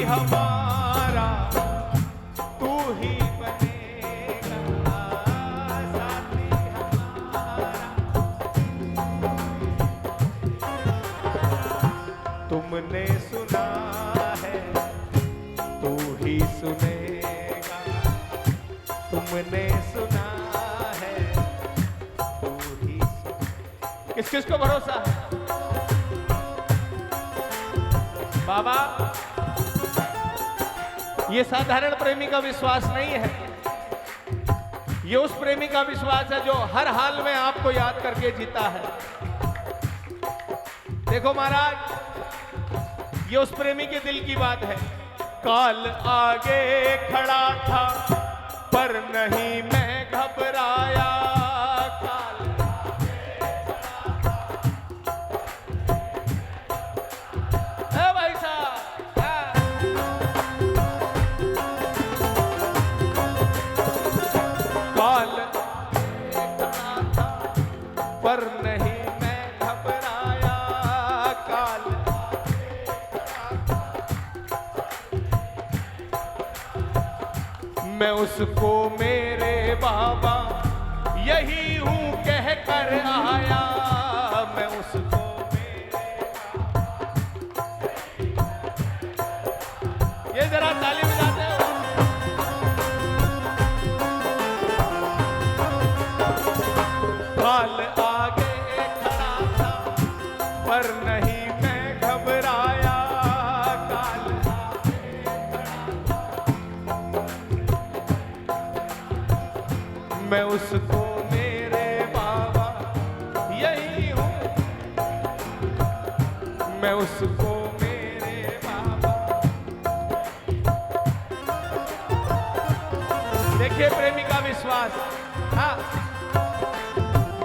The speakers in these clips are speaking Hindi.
हमारा तू ही बनेगा, साथी हमारा। तुमने सुना है तू ही सुनेगा, तुमने सुना है तू ही सुनेगा। किस किस को भरोसा है बाबा? ये साधारण प्रेमी का विश्वास नहीं है, ये उस प्रेमी का विश्वास है जो हर हाल में आपको याद करके जीता है। देखो महाराज, ये उस प्रेमी के दिल की बात है। काल आगे खड़ा था पर नहीं मैं घबराया, काल भाई साहब, काल खड़ा था पर नहीं मैं घबराया, काल मैं उसको मेरे बाबा यही हूं कह कर आया, मैं उसको मेरे बाबा। ये जरा ताली बजाते हो। काल आगे खड़ा था पर नहीं मैं घबराया, काल मैं उसको मेरे बाबा यही हूं, मैं उसको मेरे बाबा। देखिए प्रेमी का विश्वास। हाँ,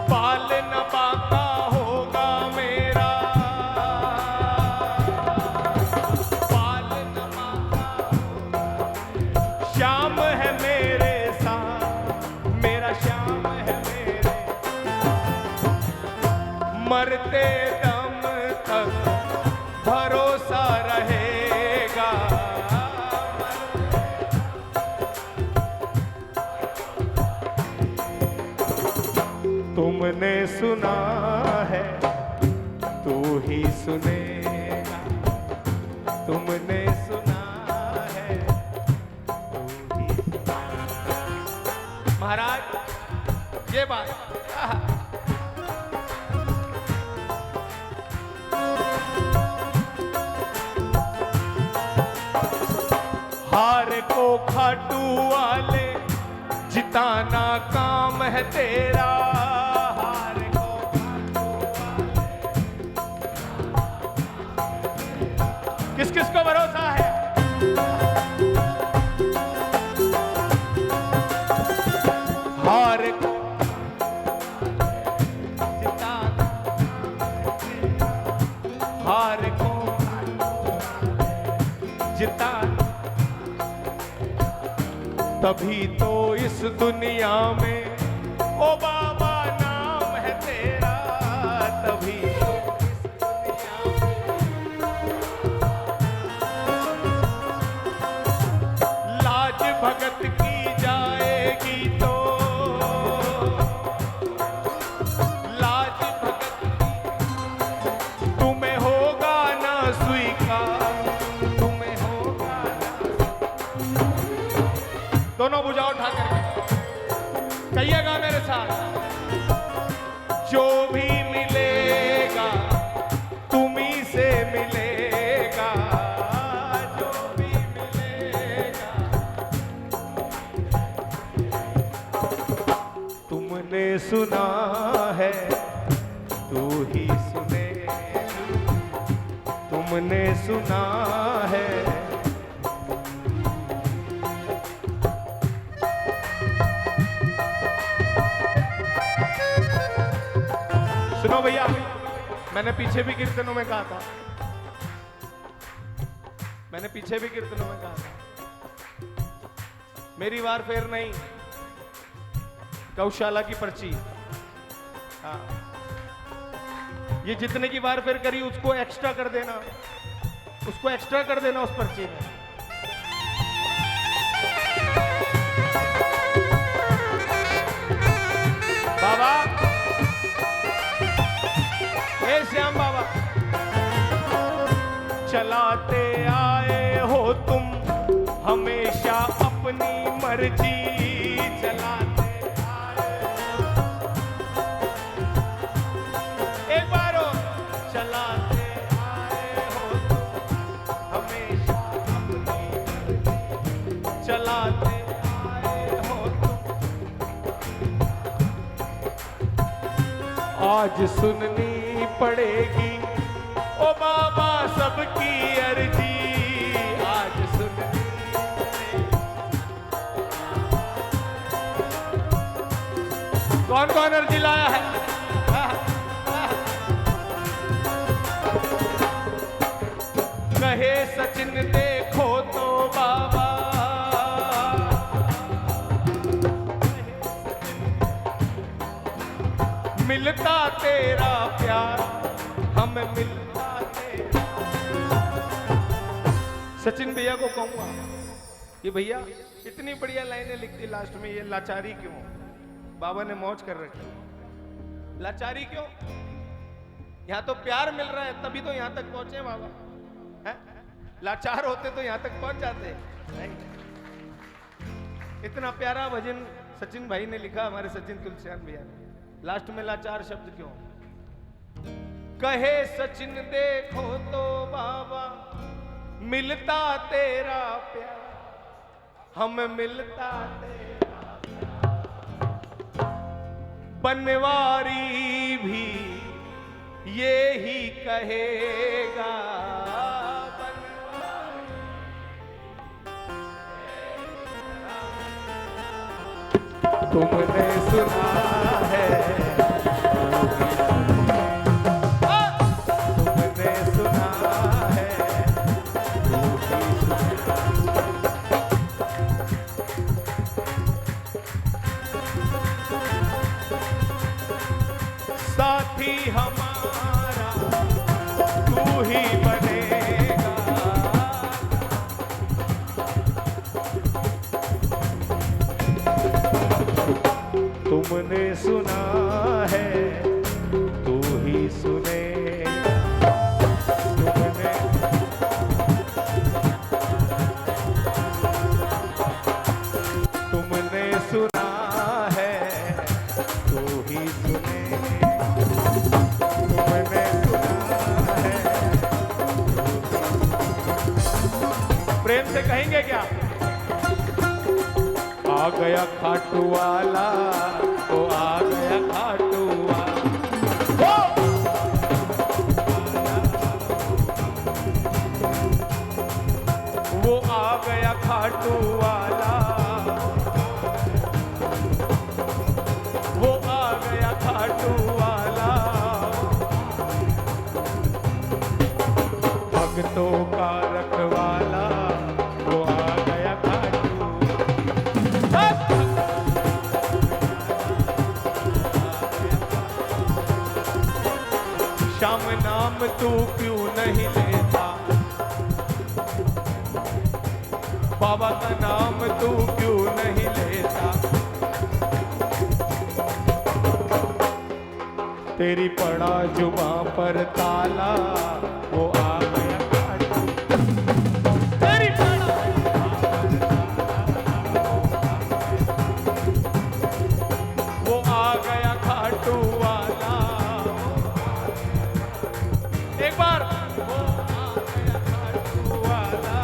बाल न बांका होगा मेरा, बाल न बांका होगा, श्याम है मेरे साथ, मेरा श्याम है मेरे, मरते दम तक भरोसा रहेगा। तुमने सुना है तू ही सुनेगा, तुमने सुना है तू ही सुनेगा। महाराज ये बात, हार को खाटू वाले जिताना काम है तेरा, हार को खाटू वाले। किस किस को भरोसा है? हार को जिताना, हार को जिताना, तभी तो इस दुनिया में ओ बाबा नाम है तेरा, तभी तो इस दुनिया में लाज भगत की जाएगी तो, लाज भगत की तुम्हें होगा ना स्वीकार, तुम्हें होगा ना। दोनों भुजा उठा करके कहिएगा मेरे साथ, जो भी मिलेगा तुम्ही से मिलेगा, जो भी मिलेगा तुमने सुना है तू ही सुनेगा, तुमने सुना है। सुनो भैया, मैंने पीछे भी कीर्तनों में कहा था, मैंने पीछे भी कीर्तनों में कहा था, मेरी वार फेर नहीं, गौशाला की पर्ची। हाँ, ये जितने की बार फेर करी उसको एक्स्ट्रा कर देना, उसको एक्स्ट्रा कर देना उस पर्ची में। बाबा, हे श्याम बाबा, चलाते आए हो तुम हमेशा अपनी मर्जी, चलाते आए एक बार हो, चलाते आए हो तुम हमेशा अपनी मर्जी, चलाते आए हो तुम। आज सुननी पड़ेगी ओ बाबा सबकी अर्जी, आज सुननी पड़ेगी। कौन कौन अर्जी लाया है? कहे सचिन देखो तो बाबा, मिलता तेरा प्यार हमें मिलता तेरा। सचिन भैया को कहूंगा कि भैया इतनी बढ़िया लाइनें लिखती लास्ट में, ये लाचारी क्यों? बाबा ने मौज कर रखी, लाचारी क्यों? यहां तो प्यार मिल रहा है तभी तो यहां तक पहुंचे बाबा, है? लाचार होते तो यहां तक पहुंच जाते नहीं। इतना प्यारा भजन सचिन भाई ने लिखा, हमारे सचिन तुलसियान भैया ने। लास्ट में लाचार शब्द क्यों? कहे सचिन देखो तो बाबा, मिलता तेरा प्यार हमें मिलता तेरा प्यार। बनवारी भी ये ही कहेगा, तुमने सुना है, तुमने सुना है, साथी हमारा तू ही बनेगा, तुमने सुना है तू ही सुनेगा, तुमने सुना है तू ही सुनेगा, तुमने सुना है। प्रेम से कहेंगे क्या? आ गया खाटू वाला, ओ आ गया खाटू वाला, वो आ गया खाटू वाला, वो आ गया खाटू वाला। भक्तों का रखवाला, वो आ गया खाटू। श्याम नाम तू क्यों नहीं लेता, बाबा का नाम तू क्यों नहीं लेता? तेरी पड़ा जुबां पर ताला, वो आ गया खाटू। तेरी पड़ा वो आ गया खाटू वाला। एक बार वो आ गया खाटू वाला,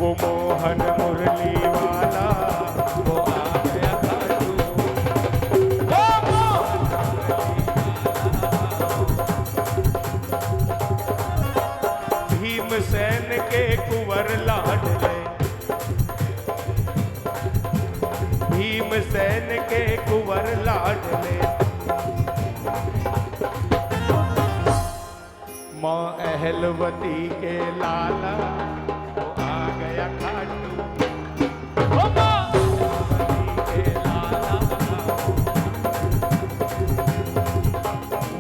वो मोहन मुरली वाला, वो आ गया खाटू। वो भीमसेन के कुंवर लाडले, भीमसेन के कुंवर लाडले। माँ अहलवती के लाला, वो आ गया खाटू। ओ माँ अहलवती के लाला,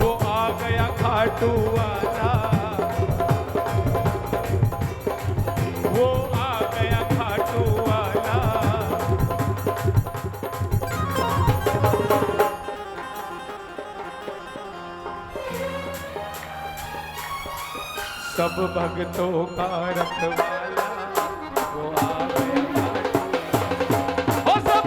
वो आ गया खाटू। खाटू वाला, वो आ गया खाटू वाला। सब भक्तों का रखवाला, वो आ गया खाटू। ओ सब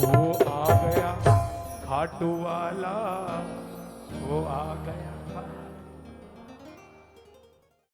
वो आ गया खाटू वाला, वो आ गया।